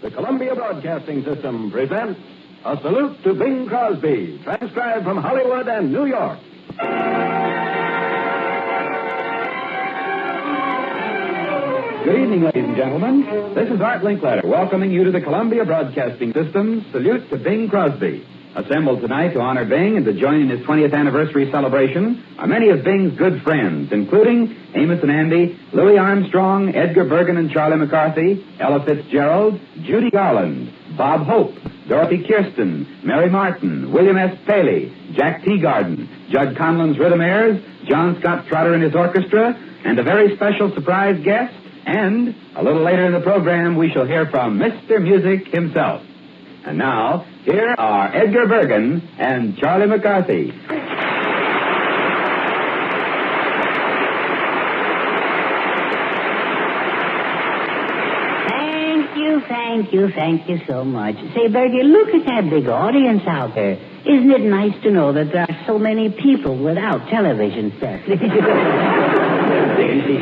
The Columbia Broadcasting System presents A Salute to Bing Crosby, transcribed from Hollywood and New York. Good evening, ladies and gentlemen. This is Art Linkletter welcoming you to the Columbia Broadcasting System's Salute to Bing Crosby. Assembled tonight to honor Bing and to join in his 20th anniversary celebration are many of Bing's good friends, including Amos and Andy, Louis Armstrong, Edgar, Bergen and Charlie McCarthy, Ella Fitzgerald, Judy Garland, Bob Hope, Dorothy Kirsten, Mary Martin, William S. Paley, Jack Teagarden, Judd Conlon's Rhythm Airs, John Scott Trotter and his orchestra, and a very special surprise guest. And a little later in the program, we shall hear from Mr. Music himself. And now, here are Edgar Bergen and Charlie McCarthy. Thank you so much. Say, Bergen, look at that big audience out there. Isn't it nice to know that there are so many people without television sets? Dignity,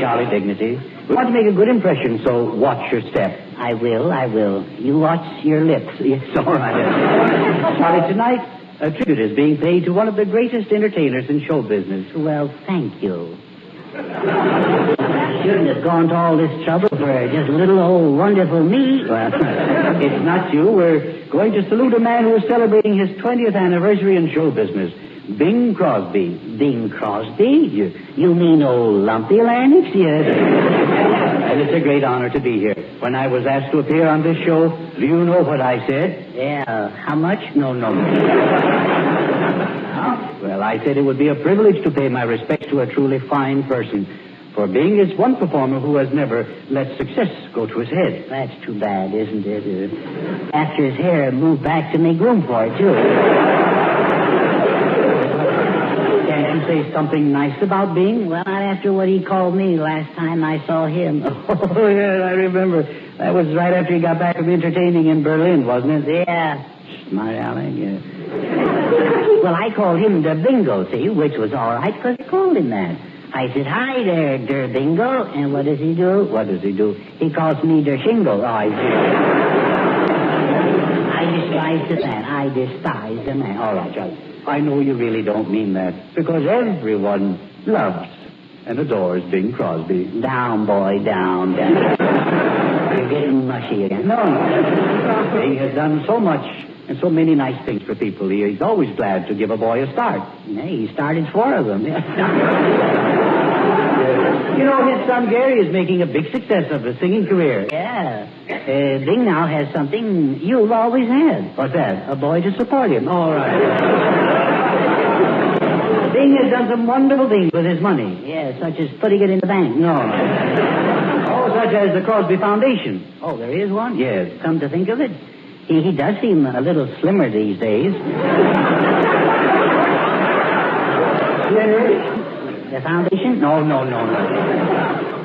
Charlie, dignity. We want to make a good impression, so watch your step. I will. You watch your lips. It's all right. Charlie, tonight, a tribute is being paid to one of the greatest entertainers in show business. Well, thank you. Shouldn't have gone to all this trouble for just little old wonderful me. Well, it's not you. We're going to salute a man who is celebrating his 20th anniversary in show business. Bing Crosby. Bing Crosby? You mean old Lumpy Larynx? Yes. And it's a great honor to be here. When I was asked to appear on this show, do you know what I said? Yeah, how much? No. Well, I said it would be a privilege to pay my respects to a truly fine person. For Bing is one performer who has never let success go to his head. That's too bad, isn't it? After his hair moved back to make room for it, too. Can't you say something nice about Bing? Well, not after what he called me last time I saw him. Oh, yeah, I remember. That was right after he got back from entertaining in Berlin, wasn't it? Yeah. Smart Alec, yeah. Well, I called him Der Bingo, see, which was all right because I called him that. I said, hi there, Der Bingo. And what does he do? He calls me Der Shingle. Oh, I despise the man. All right, Charlie. I know you really don't mean that because everyone loves and adores Bing Crosby. Down, boy, down. You're getting mushy again. No. Bing has done so much and so many nice things for people. He's always glad to give a boy a start. Yeah, he started 4 of them. You know, his son Gary is making a big success of his singing career. Yeah. Bing now has something you've always had. What's that? A boy to support him. All right. Bing has done some wonderful things with his money. Yeah, such as putting it in the bank. No. Oh, such as the Crosby Foundation. Oh, there is one? Yes. Come to think of it, he does seem a little slimmer these days. The foundation? No.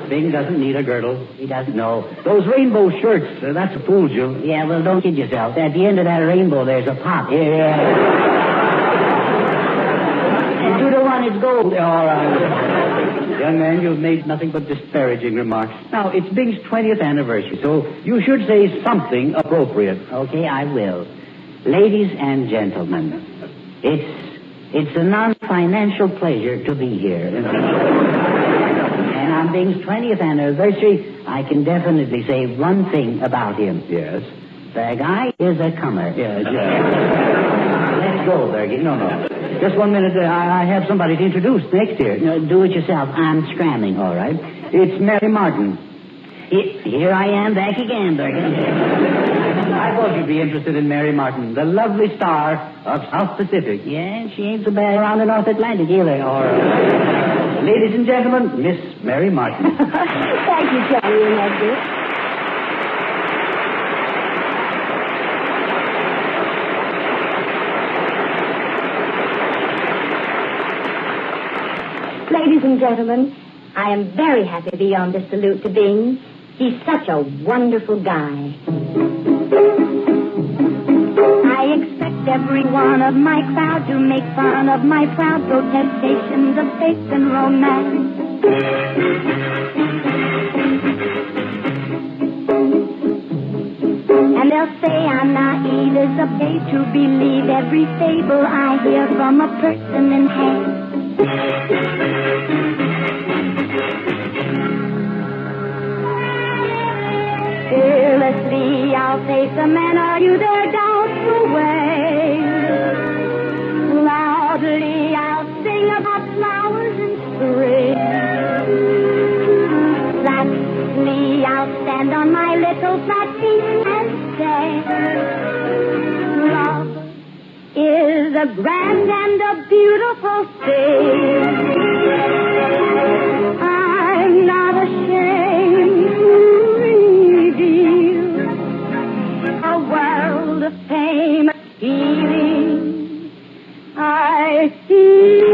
Bing doesn't need a girdle. He doesn't. No. Those rainbow shirts, that's a fool's you. Yeah, well, don't kid yourself. At the end of that rainbow, there's a pop. Yeah. And 2 to 1, it's gold. All right. Young man, you've made nothing but disparaging remarks. Now, it's Bing's 20th anniversary, so you should say something appropriate. Okay, I will. Ladies and gentlemen, it's a non-financial pleasure to be here. And on Bing's 20th anniversary, I can definitely say one thing about him. Yes? The guy is a comer. Yes. Let's go, Bergen. No. Just 1 minute. I have somebody to introduce next here. No, do it yourself. I'm scrambling. All right. It's Mary Martin. Here I am back again, Bergen. I thought you'd be interested in Mary Martin, the lovely star of South Pacific. Yeah, she ain't so bad around the North Atlantic either. All right. Ladies and gentlemen, Miss Mary Martin. Thank you, Charlie and Edgar. Ladies and gentlemen, I am very happy to be on this salute to Bing. He's such a wonderful guy. I expect every one of my crowd to make fun of my proud protestations of faith and romance. And And they'll say I'm naive as a babe to believe every fable I hear from a person in hand. Fearlessly I'll face them and argue their doubts away. Loudly I'll sing about flowers in spring. Flatly I'll stand on my little flat feet and say, love is a grand and a beautiful thing. I'm not ashamed to reveal a world of fame and feeling I feel.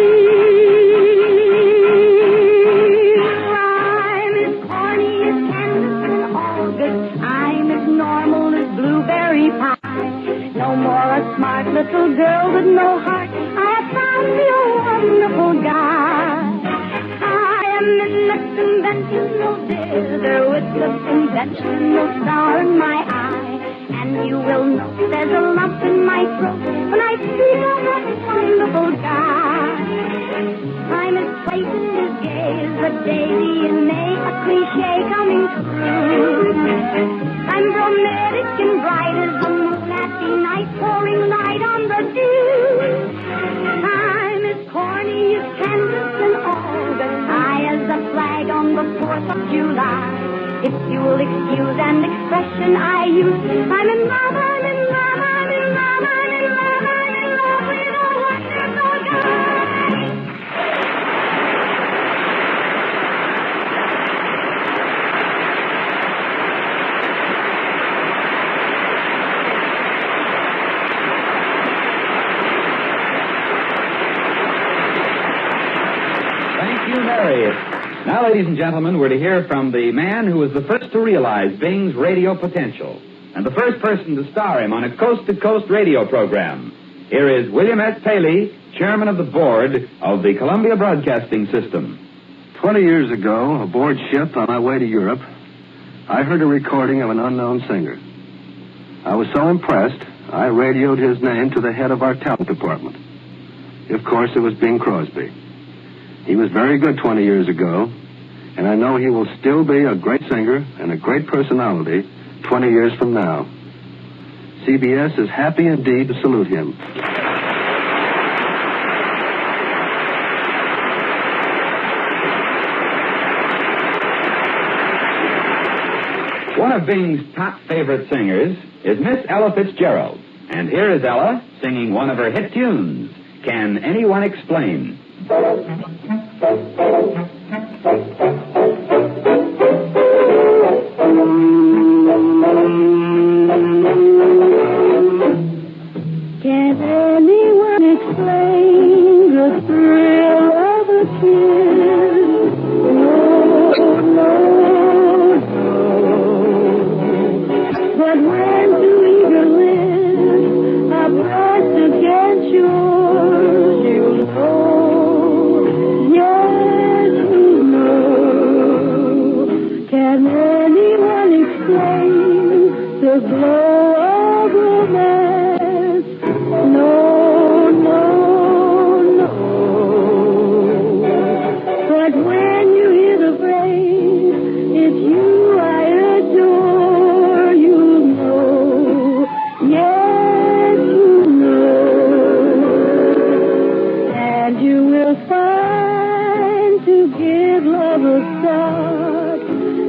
I'm as corny as Candace in August. I'm as normal as blueberry pie. No more a smart little girl with no heart. I have found me a wonderful guy. I am in the conventional dither with the conventional star in my eye. And you will know there's a lump in my throat when I speak of that wonderful guy. I'm as blatant as gay as a daisy in May, a cliche coming true. I'm romantic and bright as the moon at the night, pouring light on the dew. I'm as corny as Candace in August, high as the flag on the 4th of July. If you'll excuse an expression I use, I'm in love, I'm in love, I'm in love, I'm in love, I'm in love with a wonderful guy. Thank you, Mary. Now, ladies and gentlemen, we're to hear from the man who was the first to realize Bing's radio potential and the first person to star him on a coast-to-coast radio program. Here is William S. Paley, chairman of the board of the Columbia Broadcasting System. 20 years ago, aboard ship on our way to Europe, I heard a recording of an unknown singer. I was so impressed, I radioed his name to the head of our talent department. Of course, it was Bing Crosby. He was very good 20 years ago, and I know he will still be a great singer and a great personality 20 years from now. CBS is happy indeed to salute him. One of Bing's top favorite singers is Miss Ella Fitzgerald. And here is Ella singing one of her hit tunes, Can Anyone Explain? Can anyone explain the thrill of a kiss? No, no, no. But when two eager lips are pressed against yours, you know. Yes, you know. Can anyone explain the glow of romance? No, no, no. But when you hear the phrase, it's you I adore, you know. Yes, you know. And you will find to give love a start.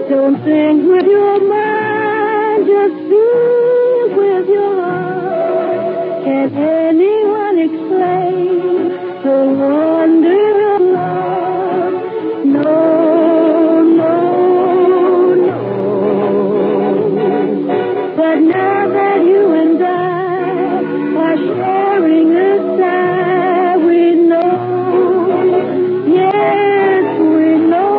Don't think with your mind, just feel with your heart. Can anyone explain the wonder of love? No, no, no. But now that you and I are sharing a sigh, we know, yes, we know.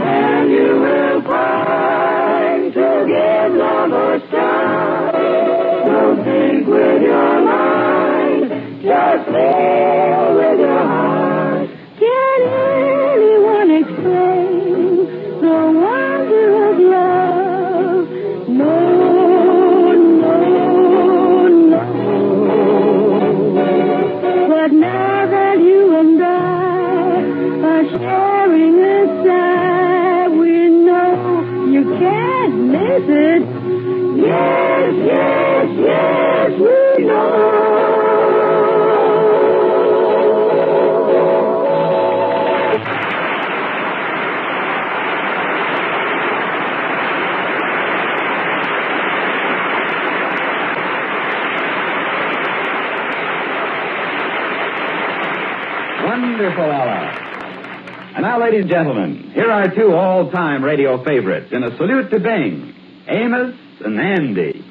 And you will find to give love a start. Don't think with your mind, just feel with your heart. Can anyone explain the wonder of love? miss it. Yes, yes, yes, we know. Wonderful hour. And now, ladies and gentlemen, here are two all-time radio favorites in a salute to Bing, Amos and Andy.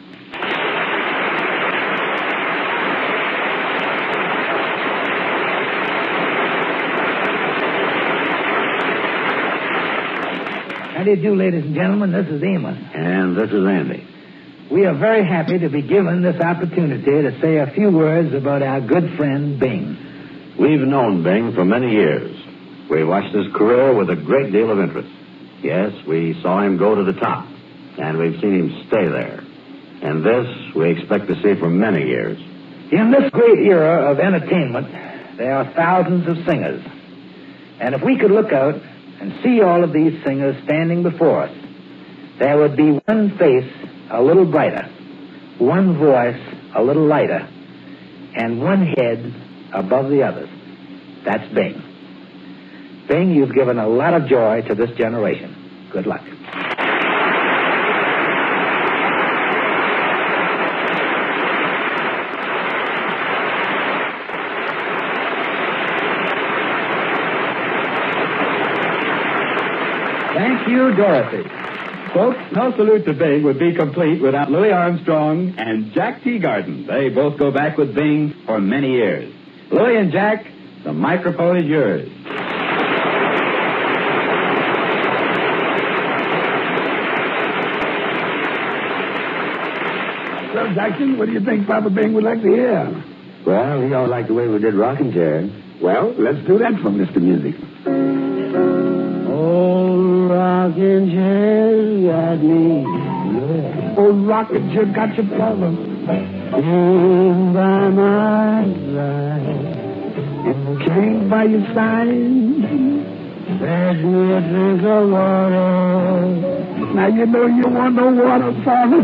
How do you do, ladies and gentlemen? This is Amos. And this is Andy. We are very happy to be given this opportunity to say a few words about our good friend, Bing. We've known Bing for many years. We watched his career with a great deal of interest. Yes, we saw him go to the top, and we've seen him stay there. And this we expect to see for many years. In this great era of entertainment, there are thousands of singers. And if we could look out and see all of these singers standing before us, there would be one face a little brighter, one voice a little lighter, and one head above the others. That's Bing. Bing, you've given a lot of joy to this generation. Good luck. Thank you, Dorothy. Folks, no salute to Bing would be complete without Louis Armstrong and Jack Teagarden. They both go back with Bing for many years. Louis and Jack, the microphone is yours. Well, Jackson, what do you think Papa Bing would like to hear? Well, he all liked the way we did Rockin' Chair. Well, let's do that from Mr. Music. Old rocking chair got me. Yeah. Old rocking chair got your problem. In by my side. Came by your side. Fetch me a drink of water. Now you know you want no water, Father.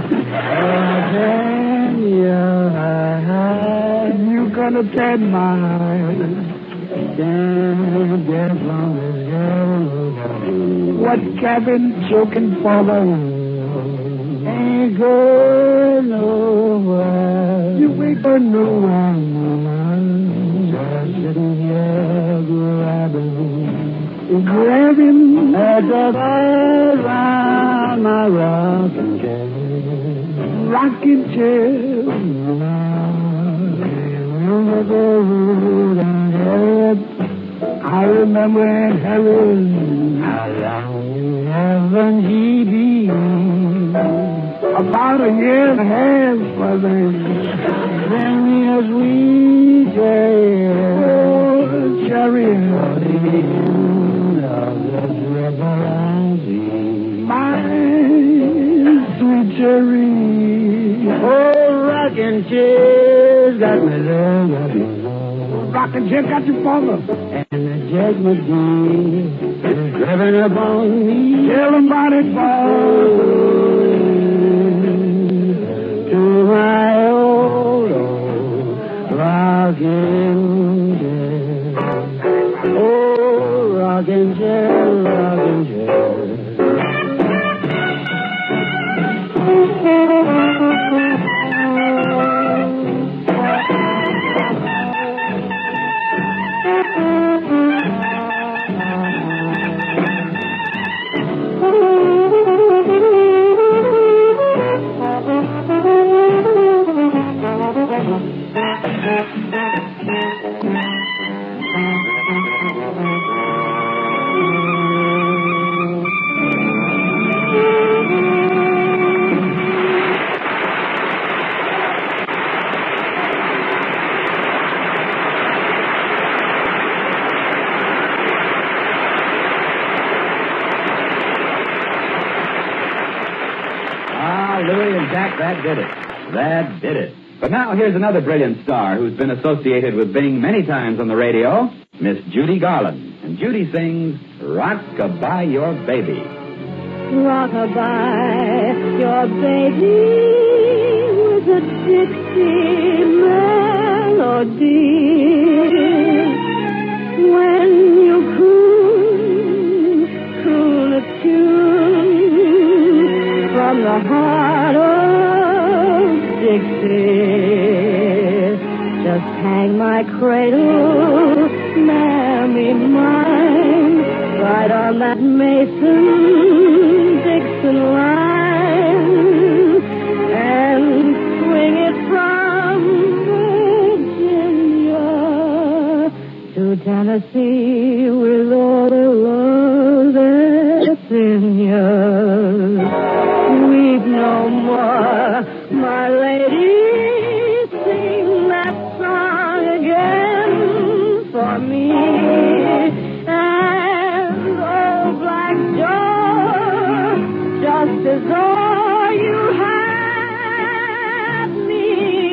You gonna tell my what cabin choking for the ain't going nowhere. You ain't going nowhere. Just sitting here grabbing at the bell round my rocking chair. Rocking chair. I remember Aunt Helen. How long haven't he been? About a year and a half, Mother. Bring me a sweet cherry. Oh, cherry. My sweet cherry. Oh, rocking chair's got me loving. Rocking chair got your father. And the Jack McGee is driving up on me. Tell him about it, boy. To my old rocking chair. Oh, rocking chair, rocking chair. Louis and Jack, that did it. That did it. But now here's another brilliant star who's been associated with Bing many times on the radio, Miss Judy Garland. And Judy sings Rock-a-Bye Your Baby. Rock-a-bye, a baby with a Dixie melody. When you croon a tune from the heart of Dixie, just hang my cradle, mammy mine, right on that Mason-Dixon line, and swing it from Virginia to Tennessee with all the love that's in you. Weep no more, my lady. Sing that song again for me. And old Black Joe, just as though you had me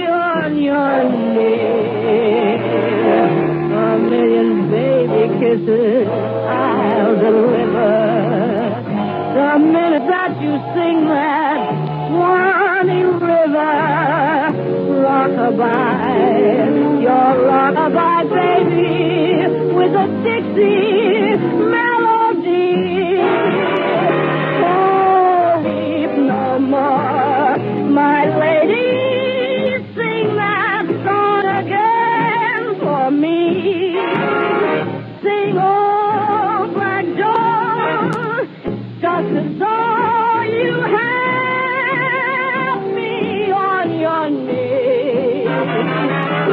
on your knee. A million baby kisses I'll deliver the minute that you sing that Swanee River rockabye, your rockabye baby with a Dixie melody. Oh, weep no more, my lady, sing that song again for me. Sing, oh, Black Joe, just as though you had me on your knee.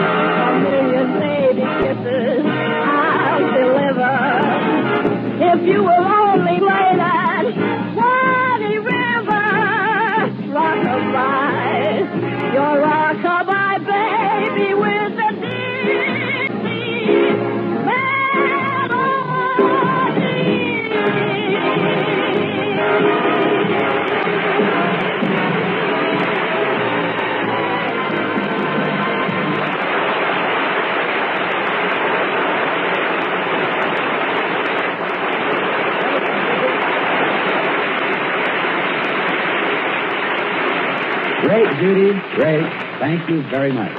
A million baby kisses I'll deliver if you will only lay that Swanee River rockabye, your rockabye baby with the Dixie Great, Judy. Great. Thank you very much.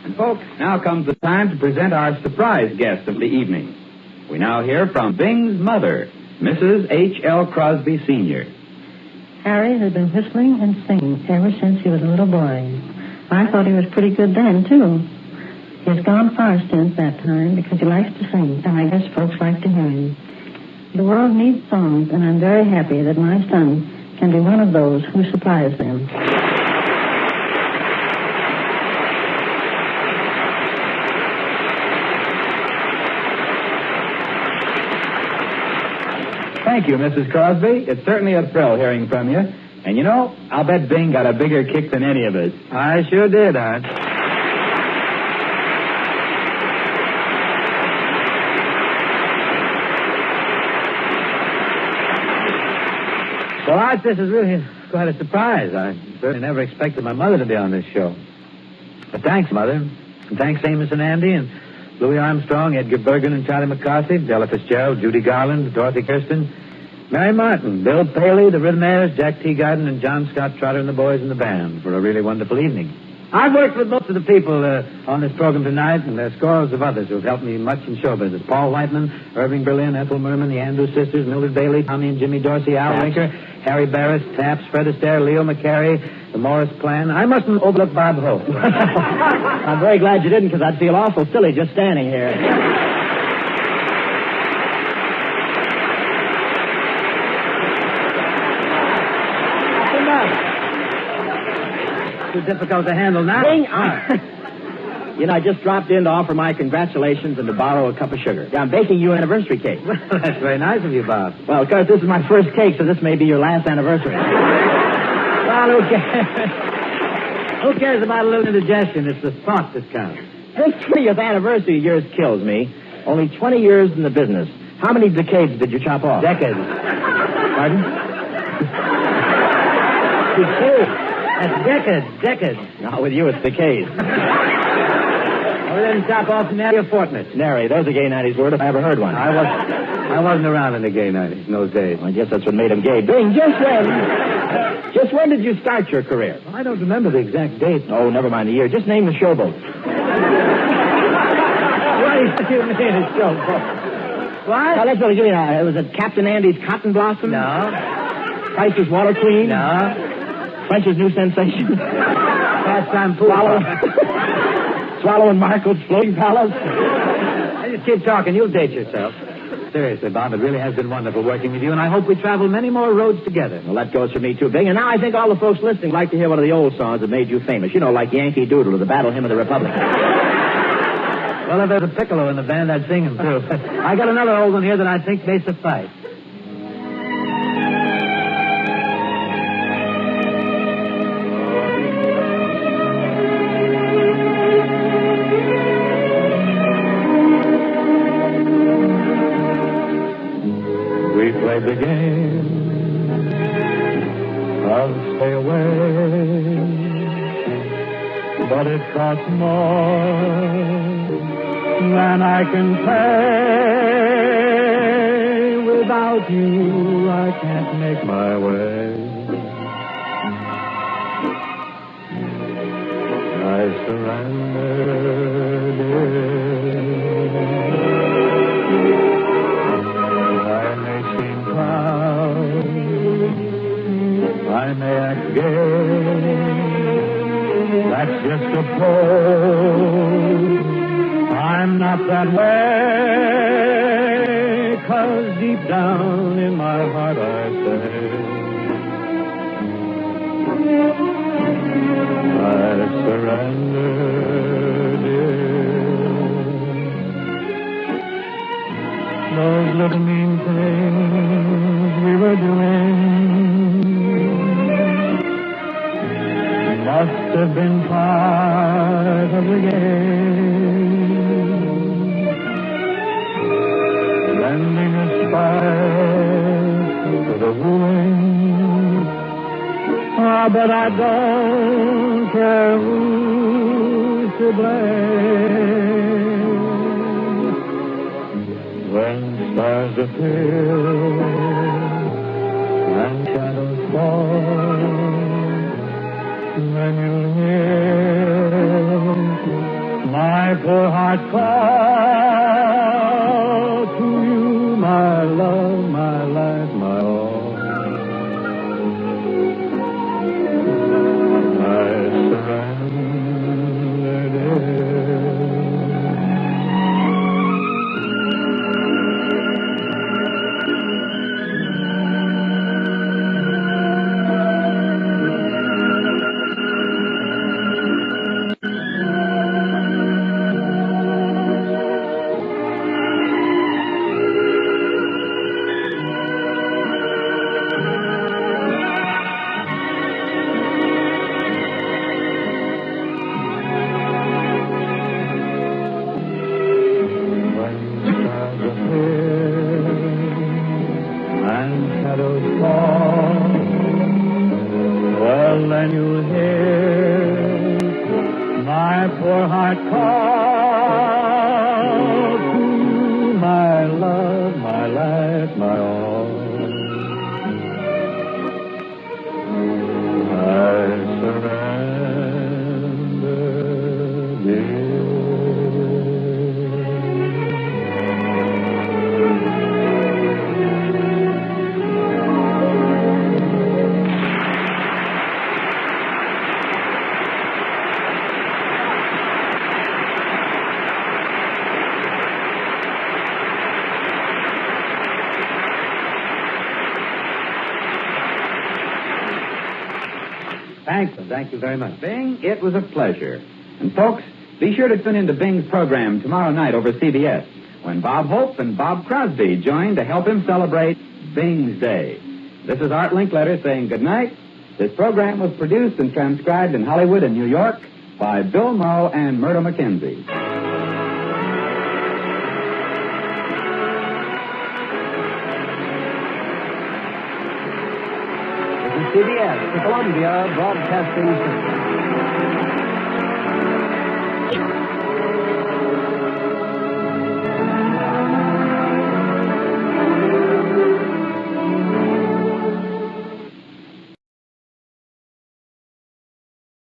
And, folks, now comes the time to present our surprise guest of the evening. We now hear from Bing's mother, Mrs. H.L. Crosby, Sr. Harry has been whistling and singing ever since he was a little boy. I thought he was pretty good then, too. He's gone far since that time because he likes to sing, and I guess folks like to hear him. The world needs songs, and I'm very happy that my son can be one of those who supplies them. Thank you, Mrs. Crosby. It's certainly a thrill hearing from you. And, you know, I'll bet Bing got a bigger kick than any of us. I sure did, Art. Well, Art, this is really quite a surprise. I certainly never expected my mother to be on this show. But thanks, Mother. And thanks, Amos and Andy, and Louis Armstrong, Edgar Bergen and Charlie McCarthy, Della Fitzgerald, Judy Garland, Dorothy Kirsten, Mary Martin, Bill Paley, the Rhythmaires, Jack Teagarden, and John Scott Trotter and the boys in the band for a really wonderful evening. I've worked with most of the people on this program tonight, and there are scores of others who have helped me much in show business. Paul Whiteman, Irving Berlin, Ethel Merman, the Andrews sisters, Mildred Bailey, Tommy and Jimmy Dorsey, Al Winker, Harry Barris, Taps, Fred Astaire, Leo McCarey, the Morris Clan. I mustn't overlook Bob Hope. I'm very glad you didn't, because I'd feel awful silly just standing here. Too difficult to handle now. Bing, you know, I just dropped in to offer my congratulations and to borrow a cup of sugar. I'm baking you an anniversary cake. Well, that's very nice of you, Bob. Well, of course, this is my first cake, so this may be your last anniversary. Well, who cares? Who cares about a little indigestion? It's the thought that counts. This 20th anniversary of yours kills me. Only 20 years in the business. How many decades did you chop off? Decades. Pardon? That's decades. No, with you it's decades. Within top off nary a fortnight. Nary, there's a gay 90s word if I ever heard one. I wasn't around in the gay 90s in those days. I guess that's what made him gay. Bing, just when did you start your career? I don't remember the exact date. Oh, never mind the year. Just name the showboat. What do you mean a showboat? What? Now, let's really give you that. Was it Captain Andy's Cotton Blossom? No. Price's Water Queen? No. French's New Sensation? Pastime pool. Swallow and Marco's Floating Palace? I just keep talking. You'll date yourself. Seriously, Bob, it really has been wonderful working with you, and I hope we travel many more roads together. Well, that goes for me, too, Bing. And now I think all the folks listening like to hear one of the old songs that made you famous. You know, like Yankee Doodle or the Battle Hymn of the Republic. Well, if there's a piccolo in the band, I'd sing him, too. I got another old one here that I think may suffice. We played the game of stay away, but it cost more than I can pay. Without you, I can't make my way. I surrendered I may seem proud, I may act gay, that's just a pose. I'm not that way, 'cause deep down in my heart I say I surrender, dear. Those little mean things we were doing must have been part of the game, lending a spark to the wooing. Ah, but I don't care who's to blame when stars appear and shadows fall. Then you'll hear my poor heart call to you, my love, my life, my all. I surrendered Thank you very much, Bing. It was a pleasure. And, folks, be sure to tune into Bing's program tomorrow night over CBS when Bob Hope and Bob Crosby join to help him celebrate Bing's Day. This is Art Linkletter saying good night. This program was produced and transcribed in Hollywood and New York by Bill Morrow and Myrtle McKenzie. CBS, the Columbia Broadcasting System.